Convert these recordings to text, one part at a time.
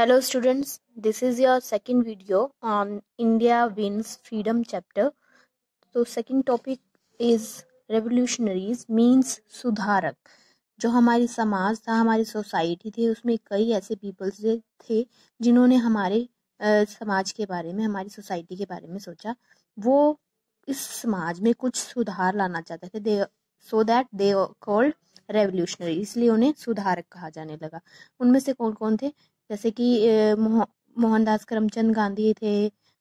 Hello students, this is your second video on India Wins Freedom chapter. So second topic is revolutionaries means सुधारक. जो हमारी समाज था, हमारी सोसाइटी थी, उसमें कई ऐसे पीपल्स थे जिन्होंने हमारे समाज के बारे में, हमारी सोसाइटी के बारे में सोचा. वो इस समाज में कुछ सुधार लाना चाहते थे. They so that they called revolutionary, इसलिए उन्हें सुधारक कहा जाने लगा. उनमें से कौन कौन थे? जैसे कि मोहनदास करमचंद गांधी थे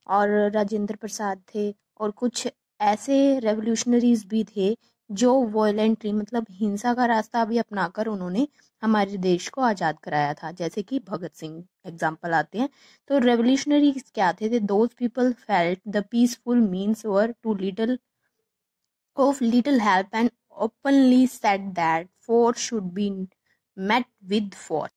और राजेंद्र प्रसाद थे, और कुछ ऐसे रेवोल्यूशनरीज भी थे जो वॉयलेंटली मतलब हिंसा का रास्ता भी अपनाकर उन्होंने हमारे देश को आज़ाद कराया था. जैसे कि भगत सिंह एग्जाम्पल आते हैं. तो रेवोल्यूशनरीज क्या थे? Those people felt the peaceful means were too little of little help and openly said that force should be met with force.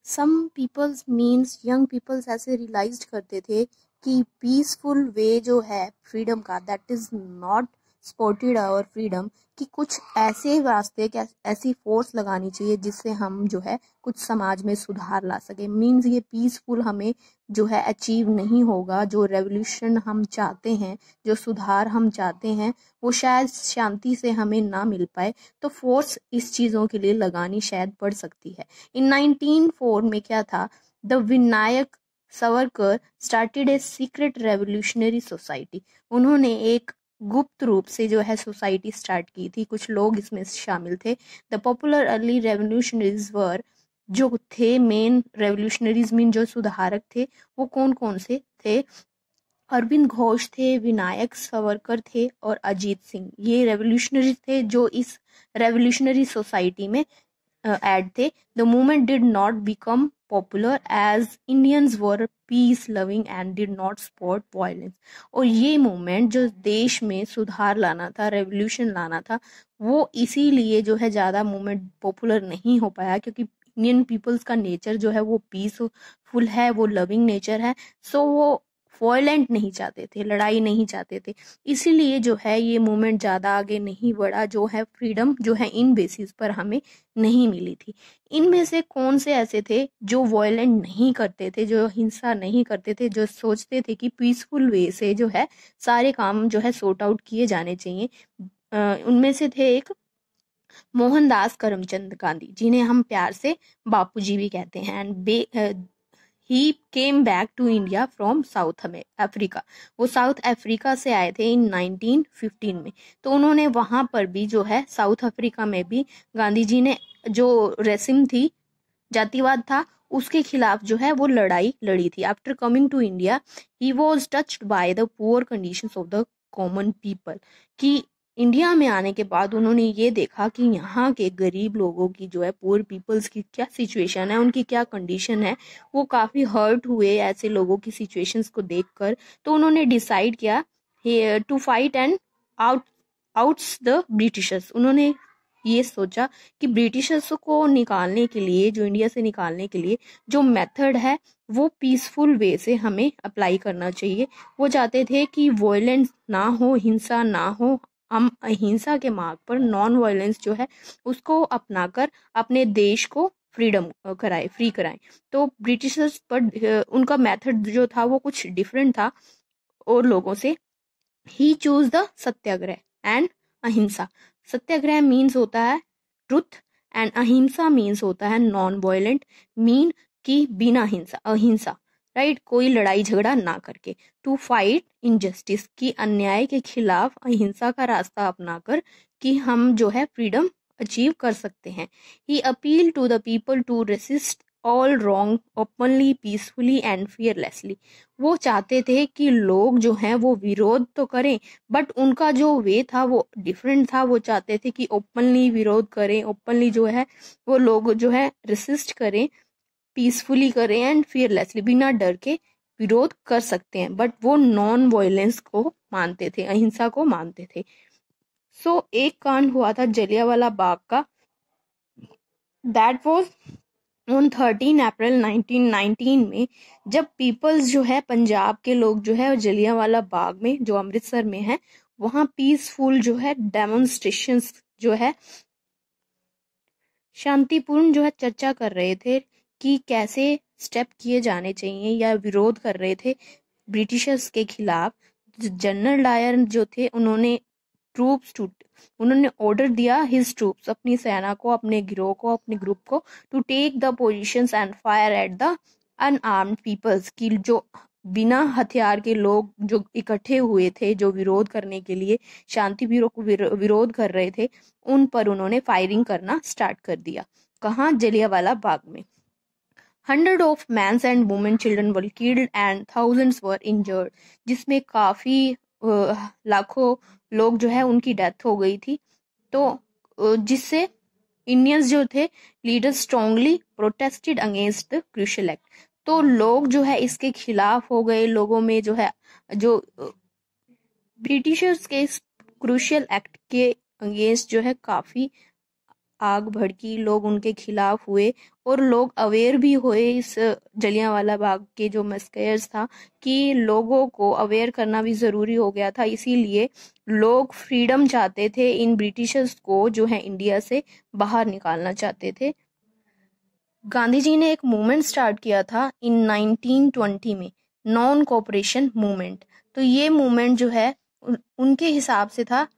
Some peoples means young peoples ऐसे रियलाइज करते थे कि पीसफुल वे जो है freedom का, that is not supported our freedom, कि कुछ ऐसे रास्ते, ऐसी फोर्स लगानी चाहिए जिससे हम जो है कुछ समाज में सुधार ला सके. मीन्स ये पीसफुल हमें जो है अचीव नहीं होगा. जो रेवोल्यूशन हम चाहते हैं, जो सुधार हम चाहते हैं, वो शायद शांति से हमें ना मिल पाए. तो फोर्स इस चीज़ों के लिए लगानी शायद पड़ सकती है. इन 1904 में क्या था? The Vinayak Savarkar started a secret revolutionary society. उन्होंने एक गुप्त रूप से जो है सोसाइटी स्टार्ट की थी. कुछ लोग इसमें शामिल थे. द पॉपुलर अर्ली रेवोल्यूशनरीज वर, जो थे मेन रेवोल्यूशनरीज मीन जो सुधारक थे, वो कौन कौन से थे? अरविंद घोष थे, विनायक सावरकर थे और अजीत सिंह. ये रेवोल्यूशनरी थे जो इस रेवोल्यूशनरी सोसाइटी में ऐड थे. The movement did not become popular as Indians were peace loving and did not support violence. और ये मूवमेंट जो देश में सुधार लाना था, रेवोल्यूशन लाना था, वो इसीलिए जो है ज़्यादा मूवमेंट पॉपुलर नहीं हो पाया, क्योंकि इंडियन पीपल्स का नेचर जो है वो पीसफुल है, वो लविंग नेचर है. सो वो वॉयलेंट नहीं चाहते थे, लड़ाई नहीं चाहते थे. इसीलिए जो है ये मूवमेंट ज़्यादा आगे नहीं बढ़ा. जो है फ्रीडम जो है इन बेसिस पर हमें नहीं मिली थी. इनमें से कौन से ऐसे थे जो वॉयलेंट नहीं करते थे, जो हिंसा नहीं करते थे, जो सोचते थे कि पीसफुल वे से जो है सारे काम जो है सॉर्ट आउट किए जाने चाहिए? उनमें से थे एक मोहनदास करमचंद गांधी, जिन्हें हम प्यार से बापूजी भी कहते हैं. And he came back to India from South Africa. वो साउथ अफ्रीका से आए थे इन 1915 में. तो उन्होंने वहां पर भी जो है साउथ अफ्रीका में भी गांधी जी ने जो रेसिम थी, जातिवाद था, उसके खिलाफ जो है वो लड़ाई लड़ी थी. After coming to India he was touched by the poor conditions of the common people. कि इंडिया में आने के बाद उन्होंने ये देखा कि यहाँ के गरीब लोगों की जो है, पुअर पीपल्स की क्या सिचुएशन है, उनकी क्या कंडीशन है. वो काफ़ी हर्ट हुए ऐसे लोगों की सिचुएशंस को देखकर. तो उन्होंने डिसाइड किया to fight and outs the Britishers. उन्होंने ये सोचा कि ब्रिटिशर्स को निकालने के लिए, जो इंडिया से निकालने के लिए जो मेथड है वो पीसफुल वे से हमें अप्लाई करना चाहिए. वो चाहते थे कि वॉयलेंस ना हो, हिंसा ना हो. हम अहिंसा के मार्ग पर, नॉन वायलेंस जो है उसको अपनाकर अपने देश को फ्रीडम कराए, फ्री कराएं. तो ब्रिटिशर्स पर उनका मेथड जो था वो कुछ डिफरेंट था और लोगों से. ही चूज द सत्याग्रह एंड अहिंसा. सत्याग्रह मीन्स होता है ट्रुथ एंड अहिंसा मीन्स होता है नॉन वायलेंट, मीन कि बिना हिंसा, अहिंसा, राइट, कोई लड़ाई झगड़ा ना करके. टू फाइट इनजस्टिस, की अन्याय के खिलाफ अहिंसा का रास्ता अपनाकर कि हम जो है फ्रीडम अचीव कर सकते हैं. He appeal to the people to resist all wrong openly, peacefully and fearlessly. वो चाहते थे कि लोग जो हैं वो विरोध तो करें, बट उनका जो वे था वो डिफरेंट था. वो चाहते थे कि ओपनली विरोध करें, ओपनली जो है वो लोग जो है रेसिस्ट करें, पीसफुली करें एंड फियरलेसली, बिना डर के विरोध कर सकते हैं. बट वो नॉन वायलेंस को मानते थे, अहिंसा को मानते थे. सो एक कांड हुआ था जलियांवाला बाग का. दैट वाज ऑन 13 अप्रैल 1919 में, जब पीपल्स जो है, पंजाब के लोग जो है जलियांवाला बाग में, जो अमृतसर में है, वहां पीसफुल जो है डेमोन्स्ट्रेशंस जो है, शांतिपूर्ण जो है चर्चा कर रहे थे कि कैसे स्टेप किए जाने चाहिए या विरोध कर रहे थे ब्रिटिशर्स के खिलाफ। जनरल डायर जो थे उन्होंने उन्होंने ऑर्डर दिया हिज ट्रूप्स, अपनी सेना को, अपने गिरोह को, अपने ग्रुप को, to take the positions and fire at the unarmed peoples, की जो बिना हथियार के लोग जो इकट्ठे हुए थे, जो विरोध करने के लिए शांति विरोध कर रहे थे, उन पर उन्होंने फायरिंग करना स्टार्ट कर दिया। कहाँ? जलियांवाला बाग में। Hundreds of men and women, children were killed and thousands were injured, जिसमें काफी लाखों लोग जो है उनकी डेथ हो गई थी। तो जिससे इंडियंस जो थे leaders strongly protested against the crucial act. तो लोग जो है इसके खिलाफ हो गए। लोगों में जो है जो ब्रिटिशर्स के क्रूशियल एक्ट के अगेंस्ट जो है काफी आग भड़की, लोग उनके खिलाफ हुए और लोग अवेयर भी हुए इस जलियांवाला बाग के जो मैसेकर्स था कि लोगों को अवेयर करना भी जरूरी हो गया था। इसीलिए लोग फ्रीडम चाहते थे, इन ब्रिटिशर्स को जो है इंडिया से बाहर निकालना चाहते थे। गांधी जी ने एक मूवमेंट स्टार्ट किया था इन 1920 में, नॉन कोऑपरेशन मूवमेंट। तो ये मूवमेंट जो है उनके हिसाब से था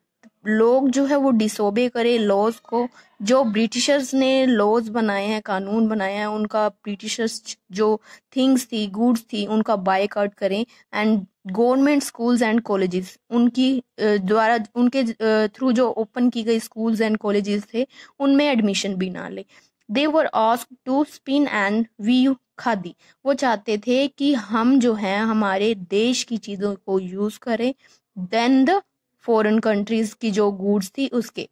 लोग जो है वो डिसोबे करे लॉज को, जो ब्रिटिशर्स ने लॉज बनाए हैं, कानून बनाए हैं, उनका ब्रिटिशर्स जो थिंग्स थी, गुड्स थी, उनका बायकॉट करें and government schools and colleges उनकी द्वारा उनके थ्रू जो ओपन की गई स्कूल्स एंड कॉलेजेस थे उनमें एडमिशन भी ना ले। They were asked to spin and weave khadi. वो चाहते थे कि हम जो है हमारे देश की चीजों को यूज करें देन द फॉरेन कंट्रीज की जो गुड्स थी उसके,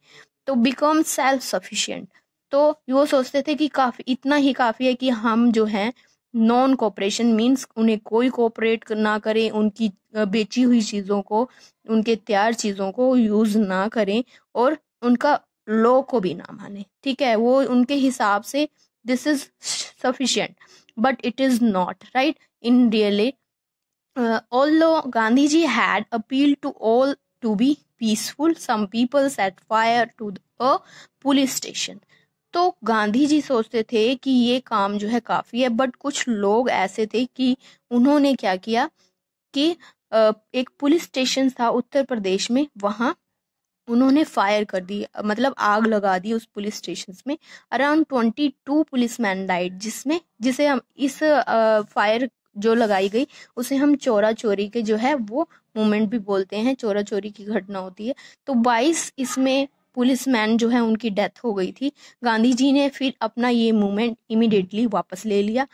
तो बिकम सेल्फ सफिशिएंट। तो वो सोचते थे कि काफी, इतना ही काफी है कि हम जो है नॉन कोऑपरेशन मींस उन्हें कोई कोऑपरेट ना करें, उनकी बेची हुई चीजों को, उनके तैयार चीजों को यूज ना करें और उनका लॉ को भी ना माने। ठीक है, वो उनके हिसाब से this is sufficient, but it is not right in really. Although Gandhiji had appealed to all to be peaceful, some people set fire to a police station. तो गांधी जी सोचते थे कि ये काम जो है काफी है, बट कुछ लोग ऐसे थे कि उन्होंने क्या किया कि एक पुलिस स्टेशन था उत्तर प्रदेश में, वहां उन्होंने फायर कर दी, मतलब आग लगा दी उस पुलिस स्टेशन में। अराउंड 22 पुलिसमैन डाइड, जिसे हम इस फायर जो लगाई गई उसे हम चोरा चोरी के जो है वो मूवमेंट भी बोलते हैं, चोरा चोरी की घटना होती है। तो 22 इसमें पुलिसमैन जो है उनकी डेथ हो गई थी। गांधी जी ने फिर अपना ये मूवमेंट इमीडिएटली वापस ले लिया,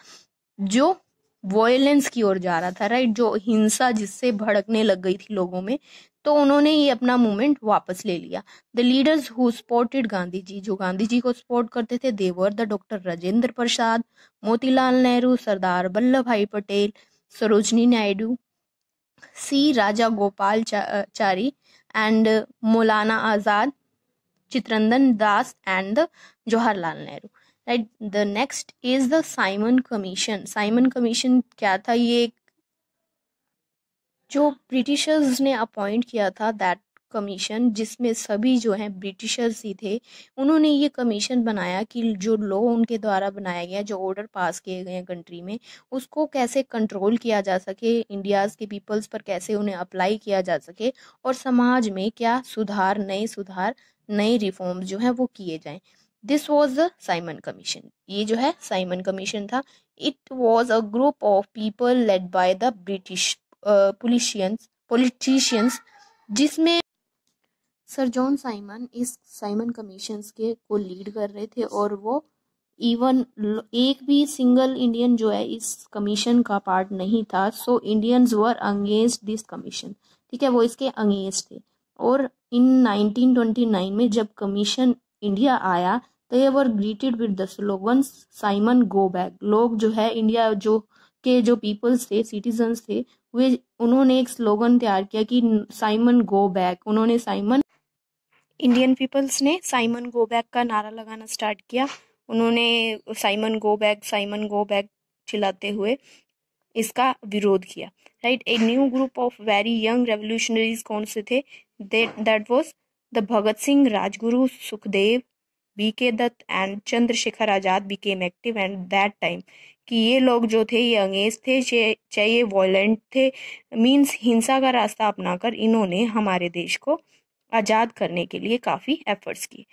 जो वॉयलेंस की ओर जा रहा था, राइट, जो हिंसा जिससे भड़कने लग गई थी लोगों में। तो उन्होंने ये अपना मूवमेंट वापस ले लिया। The leaders who supported Gandhi ji, जो गांधी जी को सपोर्ट करते थे, they were the doctor Rajendra Prasad, Motilal Nehru, Sardar Vallabh Bhai Patel, Sarojini Naidu, C Rajagopalachari and Maulana Azad, Chittaranjan Das and Jawaharlal Nehru. Right, the next is the Simon Commission. Simon Commission क्या था? ये जो ब्रिटिशर्स ने अपॉइंट किया था, दैट कमीशन, जिसमें सभी जो हैं ब्रिटिशर्स ही थे। उन्होंने ये कमीशन बनाया कि जो लॉ उनके द्वारा बनाया गया, जो ऑर्डर पास किए गए हैं कंट्री में, उसको कैसे कंट्रोल किया जा सके, इंडियाज के पीपल्स पर कैसे उन्हें अप्लाई किया जा सके, और समाज में क्या सुधार, नए रिफॉर्म्स जो हैं वो किए जाएं। This was the Simon commission. ये जो है साइमन कमीशन था। It was a group of people led by the British politicians, जिसमें सर जॉन साइमन इस साइमन कमीशंस के को लीड कर रहे थे, और वो इवन एक भी सिंगल इंडियन जो है इस कमीशन का पार्ट नहीं था। So Indians were against this commission. ठीक है, वो इसके अगेंस्ट थे। और इन 1929 में जब कमीशन इंडिया आया, they were greeted with the slogan Simon go back. लोग जो है इंडिया जो के जो पीपल्स थे, सिटीजन्स थे, वे उन्होंने एक स्लोगन तैयार किया कि साइमन गो बैक। उन्होंने इंडियन पीपल्स ने साइमन गो बैक का नारा लगाना स्टार्ट किया। उन्होंने साइमन गो बैक चिल्लाते हुए इसका विरोध किया। Right, a new group of very young revolutionaries कौन से थे? That was the Bhagat Singh, Rajguru, Sukhdev, B.K. Dutt and Chandrasekhar Azad became active at that time. कि ये लोग जो थे ये अंग्रेज थे, चाहे ये वॉयलेंट थे, मीन्स हिंसा का रास्ता अपनाकर इन्होंने हमारे देश को आज़ाद करने के लिए काफ़ी एफर्ट्स की।